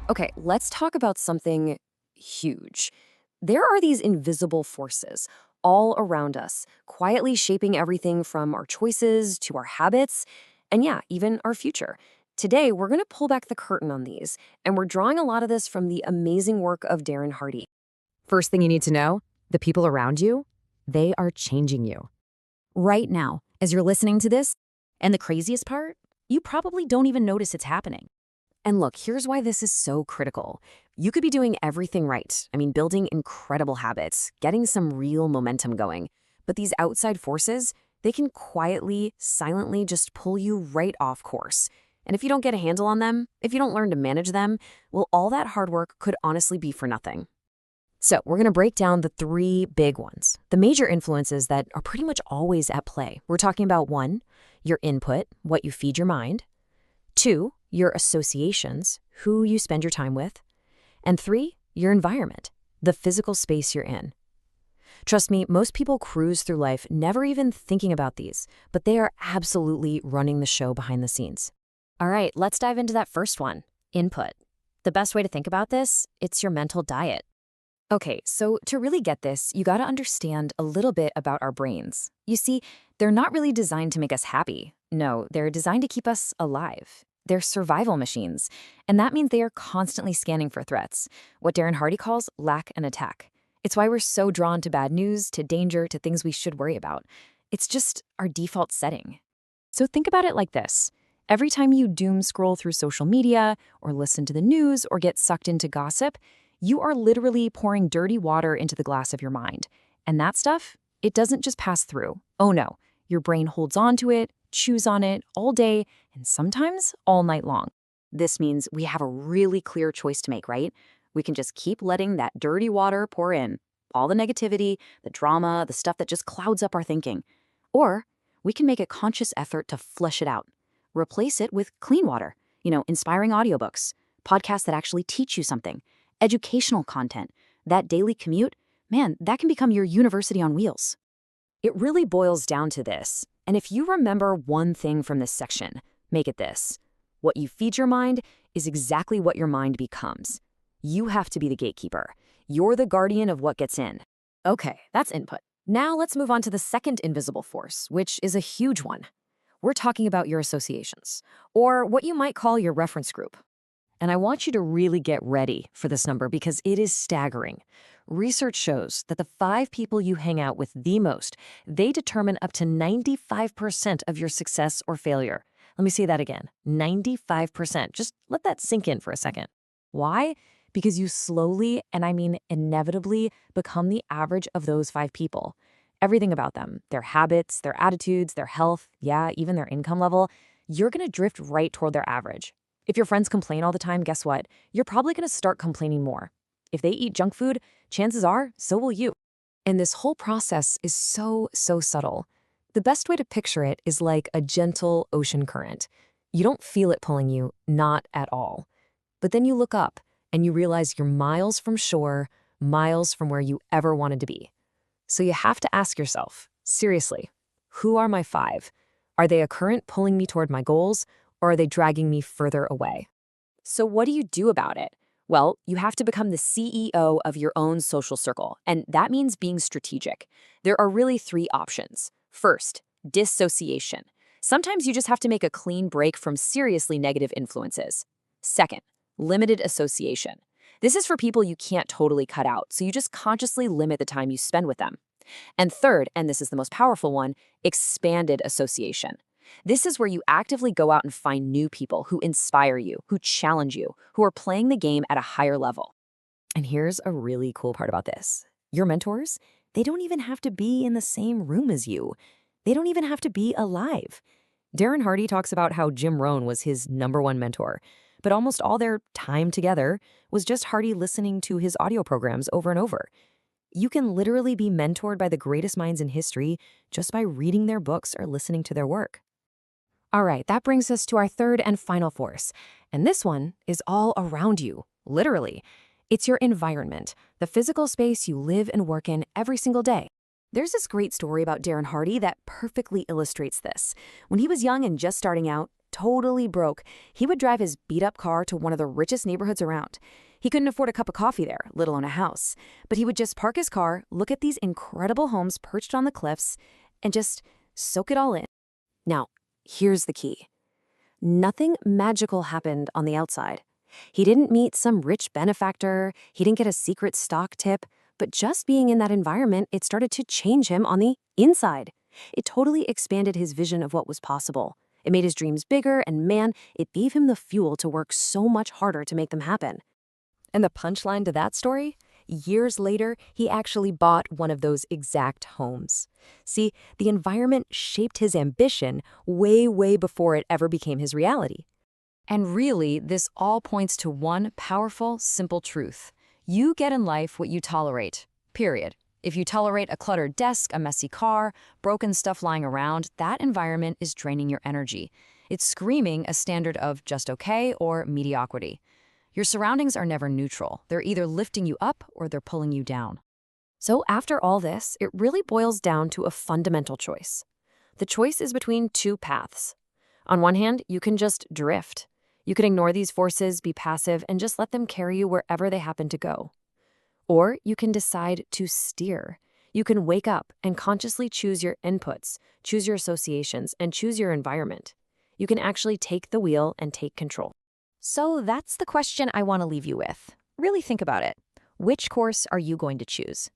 Okay, let's talk about something huge. There are these invisible forces all around us, quietly shaping everything from our choices to our habits, and yeah, even our future. Today, we're going to pull back the curtain on these, and we're drawing a lot of this from the amazing work of Darren Hardy. First thing you need to know, the people around you, they are changing you. Right now, as you're listening to this, and the craziest part, you probably don't even notice it's happening. And look, here's why this is so critical. You could be doing everything right. I mean, building incredible habits, getting some real momentum going. But these outside forces, they can quietly, silently just pull you right off course. And if you don't get a handle on them, if you don't learn to manage them, well, all that hard work could honestly be for nothing. So we're going to break down the three big ones, the major influences that are pretty much always at play. We're talking about one, your input, what you feed your mind. Two, your associations, who you spend your time with. And three, your environment, the physical space you're in. Trust me, most people cruise through life never even thinking about these, but they are absolutely running the show behind the scenes. All right, let's dive into that first one, input. The best way to think about this, it's your mental diet. Okay, so to really get this, you got to understand a little bit about our brains. You see, they're not really designed to make us happy. No, they're designed to keep us alive. They're survival machines, and that means they are constantly scanning for threats, what Darren Hardy calls lack and attack. It's why we're so drawn to bad news, to danger, to things we should worry about. It's just our default setting. So think about it like this. Every time you doom scroll through social media, or listen to the news, or get sucked into gossip, you are literally pouring dirty water into the glass of your mind. And that stuff, it doesn't just pass through. Oh no, your brain holds on to it, chews on it all day, and sometimes all night long. This means we have a really clear choice to make, right? We can just keep letting that dirty water pour in, all the negativity, the drama, the stuff that just clouds up our thinking. Or we can make a conscious effort to flush it out. Replace it with clean water, inspiring audiobooks, podcasts that actually teach you something, educational content, that daily commute, man, that can become your university on wheels. It really boils down to this. And if you remember one thing from this section, make it this. What you feed your mind is exactly what your mind becomes. You have to be the gatekeeper. You're the guardian of what gets in. Okay, that's input. Now let's move on to the second invisible force, which is a huge one. We're talking about your associations, or what you might call your reference group. And I want you to really get ready for this number because it is staggering. Research shows that the 5 people you hang out with the most, they determine up to 95% of your success or failure. Let me say that again, 95%. Just let that sink in for a second. Why? Because you slowly, and I mean inevitably, become the average of those 5 people. Everything about them, their habits, their attitudes, their health, yeah, even their income level, you're going to drift right toward their average. If your friends complain all the time, guess what? You're probably going to start complaining more. If they eat junk food, chances are, so will you. And this whole process is so subtle. The best way to picture it is like a gentle ocean current. You don't feel it pulling you, not at all. But then you look up and you realize you're miles from shore, miles from where you ever wanted to be. So you have to ask yourself, seriously, who are my 5? Are they a current pulling me toward my goals, or are they dragging me further away? So what do you do about it? Well, you have to become the CEO of your own social circle, and that means being strategic. There are really 3 options. First, dissociation. Sometimes you just have to make a clean break from seriously negative influences. Second, limited association. This is for people you can't totally cut out, so you just consciously limit the time you spend with them. And third, and this is the most powerful one, expanded association. This is where you actively go out and find new people who inspire you, who challenge you, who are playing the game at a higher level. And here's a really cool part about this. Your mentors, they don't even have to be in the same room as you. They don't even have to be alive. Darren Hardy talks about how Jim Rohn was his #1 mentor, but almost all their time together was just Hardy listening to his audio programs over and over. You can literally be mentored by the greatest minds in history just by reading their books or listening to their work. All right, that brings us to our third and final force. And this one is all around you, literally. It's your environment, the physical space you live and work in every single day. There's this great story about Darren Hardy that perfectly illustrates this. When he was young and just starting out, totally broke, he would drive his beat-up car to one of the richest neighborhoods around. He couldn't afford a cup of coffee there, let alone a house. But he would just park his car, look at these incredible homes perched on the cliffs, and just soak it all in. Now, here's the key. Nothing magical happened on the outside. He didn't meet some rich benefactor, he didn't get a secret stock tip, but just being in that environment, it started to change him on the inside. It totally expanded his vision of what was possible. It made his dreams bigger, and man, it gave him the fuel to work so much harder to make them happen. And the punchline to that story? Years later, he actually bought one of those exact homes. See, the environment shaped his ambition way, way before it ever became his reality. And really, this all points to one powerful, simple truth. You get in life what you tolerate, period. If you tolerate a cluttered desk, a messy car, broken stuff lying around, that environment is draining your energy. It's screaming a standard of just okay or mediocrity. Your surroundings are never neutral. They're either lifting you up or they're pulling you down. So after all this, it really boils down to a fundamental choice. The choice is between two paths. On one hand, you can just drift. You can ignore these forces, be passive, and just let them carry you wherever they happen to go. Or you can decide to steer. You can wake up and consciously choose your inputs, choose your associations, and choose your environment. You can actually take the wheel and take control. So that's the question I want to leave you with. Really think about it. Which course are you going to choose?